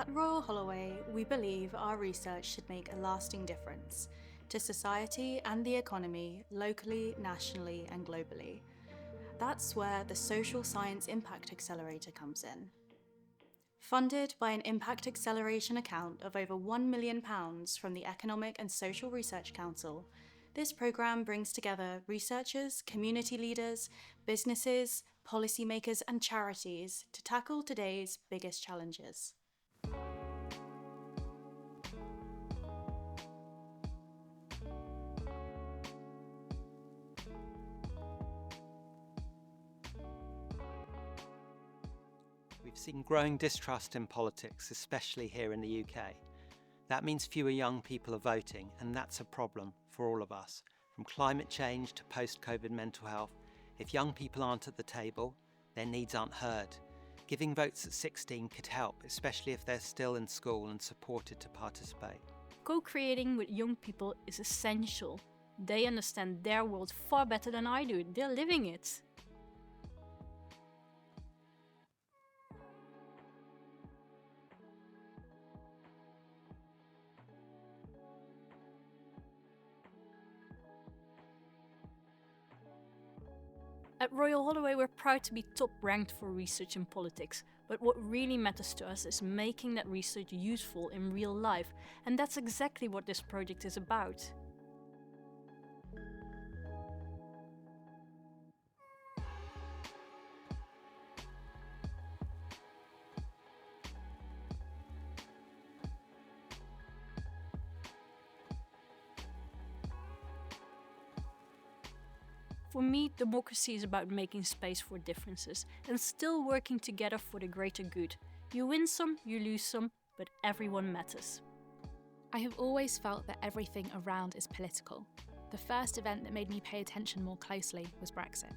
At Royal Holloway, we believe our research should make a lasting difference to society and the economy, locally, nationally, and globally. That's where the Social Science Impact Accelerator comes in. Funded by an Impact Acceleration account of over £1 million from the Economic and Social Research Council, this programme brings together researchers, community leaders, businesses, policymakers, and charities to tackle today's biggest challenges. We've seen growing distrust in politics, especially here in the UK. That means fewer young people are voting, and that's a problem for all of us. From climate change to post-COVID mental health, if young people aren't at the table, their needs aren't heard. Giving votes at 16 could help, especially if they're still in school and supported to participate. Co-creating with young people is essential. They understand their world far better than I do. They're living it. At Royal Holloway, we're proud to be top-ranked for research in politics, but what really matters to us is making that research useful in real life, and that's exactly what this project is about. For me, democracy is about making space for differences and still working together for the greater good. You win some, you lose some, but everyone matters. I have always felt that everything around is political. The first event that made me pay attention more closely was Brexit.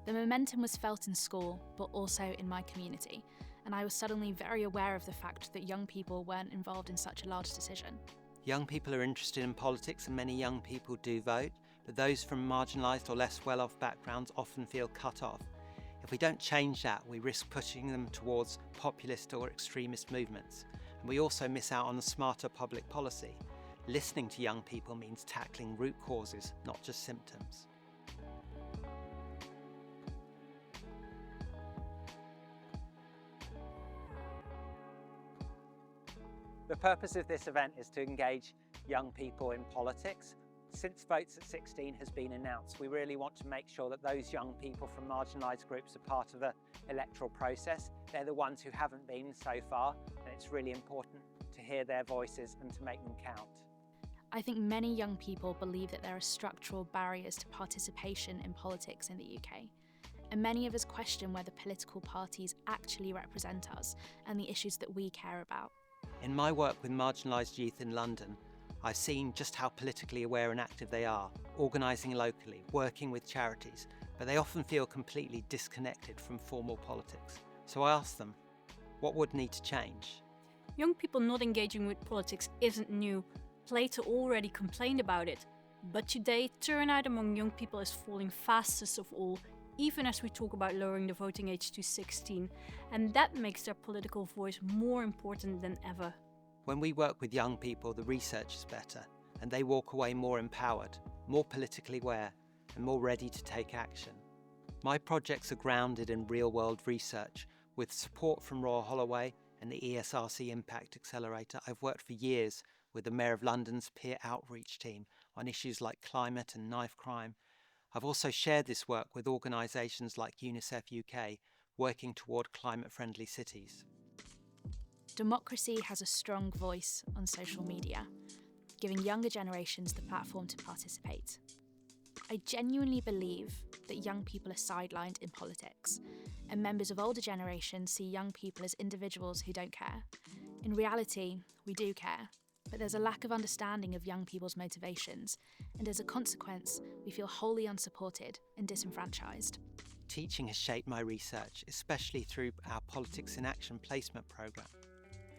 The momentum was felt in school, but also in my community, and I was suddenly very aware of the fact that young people weren't involved in such a large decision. Young people are interested in politics and many young people do vote, but those from marginalised or less well-off backgrounds often feel cut off. If we don't change that, we risk pushing them towards populist or extremist movements. And we also miss out on a smarter public policy. Listening to young people means tackling root causes, not just symptoms. The purpose of this event is to engage young people in politics. Since Votes at 16 has been announced, we really want to make sure that those young people from marginalised groups are part of the electoral process. They're the ones who haven't been so far, and it's really important to hear their voices and to make them count. I think many young people believe that there are structural barriers to participation in politics in the UK. And many of us question whether political parties actually represent us and the issues that we care about. In my work with marginalised youth in London, I've seen just how politically aware and active they are, organising locally, working with charities, but they often feel completely disconnected from formal politics. So I asked them, what would need to change? Young people not engaging with politics isn't new. Plato already complained about it. But today, turnout among young people is falling fastest of all, even as we talk about lowering the voting age to 16, and that makes their political voice more important than ever. When we work with young people, the research is better, and they walk away more empowered, more politically aware, and more ready to take action. My projects are grounded in real-world research. With support from Royal Holloway and the ESRC Impact Accelerator, I've worked for years with the Mayor of London's peer outreach team on issues like climate and knife crime. I've also shared this work with organisations like UNICEF UK, working toward climate-friendly cities. Democracy has a strong voice on social media, giving younger generations the platform to participate. I genuinely believe that young people are sidelined in politics, and members of older generations see young people as individuals who don't care. In reality, we do care, but there's a lack of understanding of young people's motivations, and as a consequence, we feel wholly unsupported and disenfranchised. Teaching has shaped my research, especially through our Politics in Action placement programme.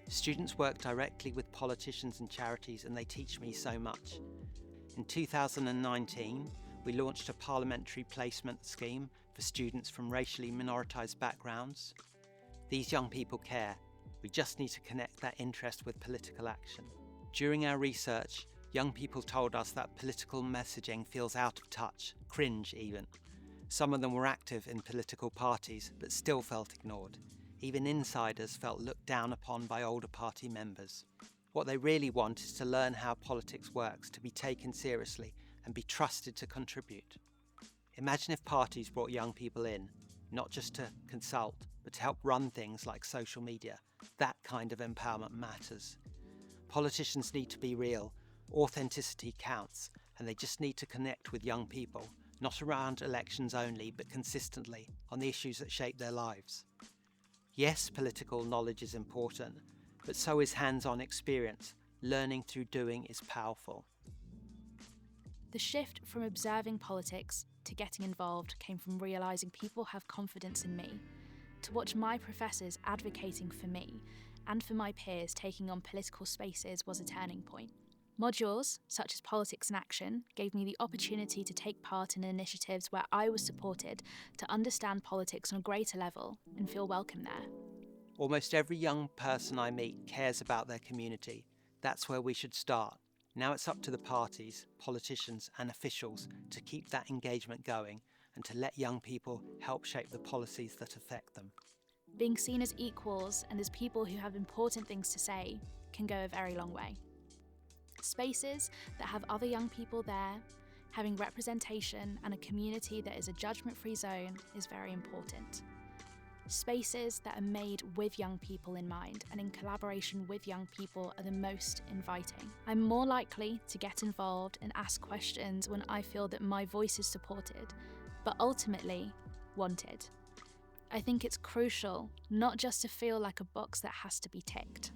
Students work directly with politicians and charities, and they teach me so much. In 2019, we launched a parliamentary placement scheme for students from racially minoritized backgrounds. These young people care. We just need to connect that interest with political action. During our research, young people told us that political messaging feels out of touch, cringe even. Some of them were active in political parties but still felt ignored. Even insiders felt looked down upon by older party members. What they really want is to learn how politics works, to be taken seriously and be trusted to contribute. Imagine if parties brought young people in, not just to consult, but to help run things like social media. That kind of empowerment matters. Politicians need to be real, authenticity counts, and they just need to connect with young people, not around elections only, but consistently on the issues that shape their lives. Yes, political knowledge is important, but so is hands-on experience. Learning through doing is powerful. The shift from observing politics to getting involved came from realising people have confidence in me, to watch my professors advocating for me, and for my peers taking on political spaces was a turning point. Modules, such as Politics in Action, gave me the opportunity to take part in initiatives where I was supported to understand politics on a greater level and feel welcome there. Almost every young person I meet cares about their community. That's where we should start. Now it's up to the parties, politicians and officials to keep that engagement going and to let young people help shape the policies that affect them. Being seen as equals and as people who have important things to say can go a very long way. Spaces that have other young people there, having representation and a community that is a judgment-free zone is very important. Spaces that are made with young people in mind and in collaboration with young people are the most inviting. I'm more likely to get involved and ask questions when I feel that my voice is supported, but ultimately wanted. I think it's crucial not just to feel like a box that has to be ticked.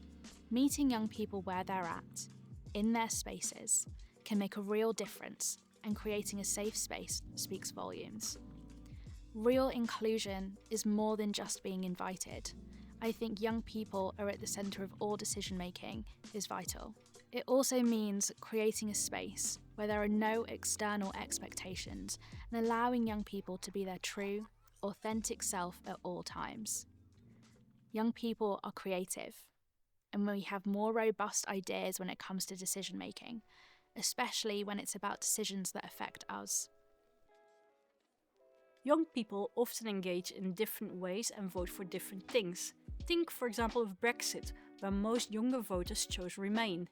Meeting young people where they're at, in their spaces, can make a real difference, and creating a safe space speaks volumes. Real inclusion is more than just being invited. I think young people are at the centre of all decision making is vital. It also means creating a space where there are no external expectations and allowing young people to be their true, authentic self at all times. Young people are creative, and we have more robust ideas when it comes to decision making, especially when it's about decisions that affect us. Young people often engage in different ways and vote for different things. Think, for example, of Brexit, where most younger voters chose Remain.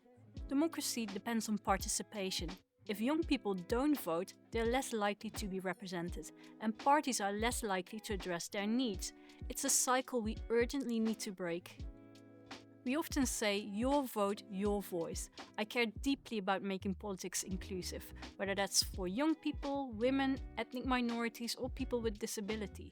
Democracy depends on participation. If young people don't vote, they're less likely to be represented, and parties are less likely to address their needs. It's a cycle we urgently need to break. We often say, your vote, your voice. I care deeply about making politics inclusive, whether that's for young people, women, ethnic minorities, or people with disability.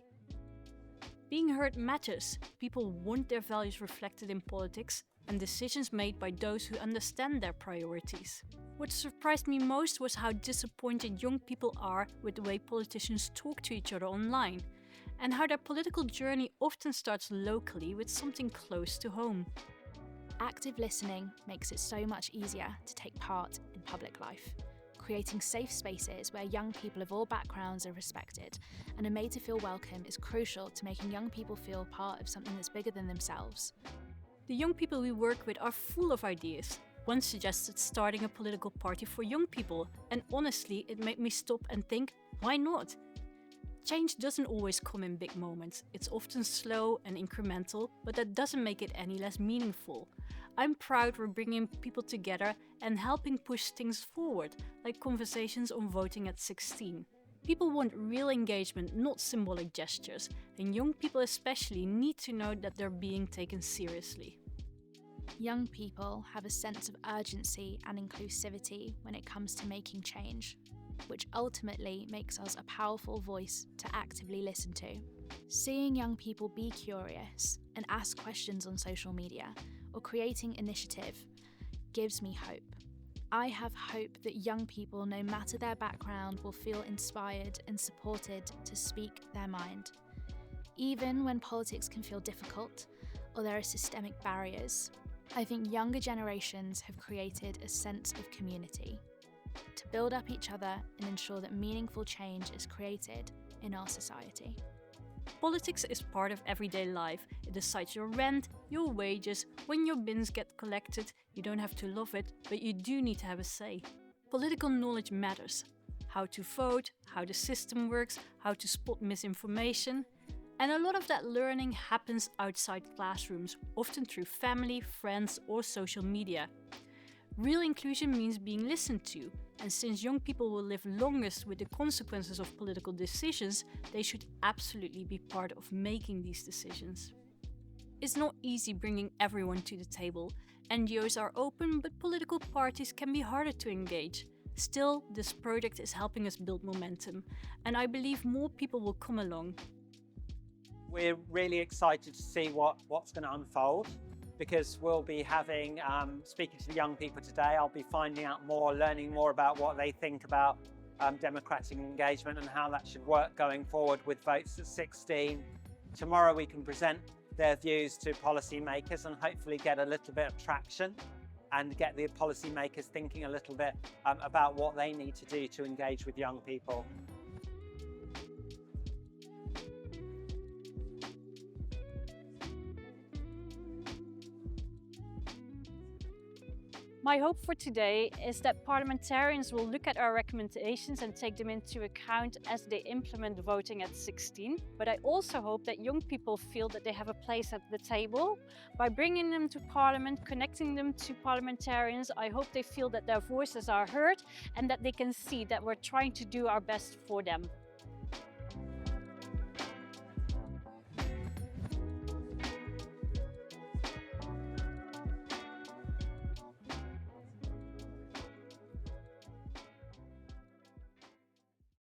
Being heard matters. People want their values reflected in politics and decisions made by those who understand their priorities. What surprised me most was how disappointed young people are with the way politicians talk to each other online, and how their political journey often starts locally with something close to home. Active listening makes it so much easier to take part in public life. Creating safe spaces where young people of all backgrounds are respected and are made to feel welcome is crucial to making young people feel part of something that's bigger than themselves. The young people we work with are full of ideas. One suggested starting a political party for young people, and honestly, it made me stop and think, why not? Change doesn't always come in big moments. It's often slow and incremental, but that doesn't make it any less meaningful. I'm proud we're bringing people together and helping push things forward, like conversations on voting at 16. People want real engagement, not symbolic gestures, and young people especially need to know that they're being taken seriously. Young people have a sense of urgency and inclusivity when it comes to making change, which ultimately makes us a powerful voice to actively listen to. Seeing young people be curious and ask questions on social media or creating initiative gives me hope. I have hope that young people, no matter their background, will feel inspired and supported to speak their mind. Even when politics can feel difficult or there are systemic barriers, I think younger generations have created a sense of community to build up each other and ensure that meaningful change is created in our society. Politics is part of everyday life. It decides your rent, your wages, when your bins get collected. You don't have to love it, but you do need to have a say. Political knowledge matters. How to vote, how the system works, how to spot misinformation. And a lot of that learning happens outside classrooms, often through family, friends, or social media. Real inclusion means being listened to, and since young people will live longest with the consequences of political decisions, they should absolutely be part of making these decisions. It's not easy bringing everyone to the table. NGOs are open, but political parties can be harder to engage. Still, this project is helping us build momentum, and I believe more people will come along. We're really excited to see what's going to unfold, because we'll be having, speaking to the young people today, I'll be finding out more, learning more about what they think about democratic engagement and how that should work going forward with votes at 16. Tomorrow we can present their views to policymakers and hopefully get a little bit of traction and get the policymakers thinking a little bit about what they need to do to engage with young people. My hope for today is that parliamentarians will look at our recommendations and take them into account as they implement voting at 16. But I also hope that young people feel that they have a place at the table. By bringing them to Parliament, connecting them to parliamentarians, I hope they feel that their voices are heard and that they can see that we're trying to do our best for them.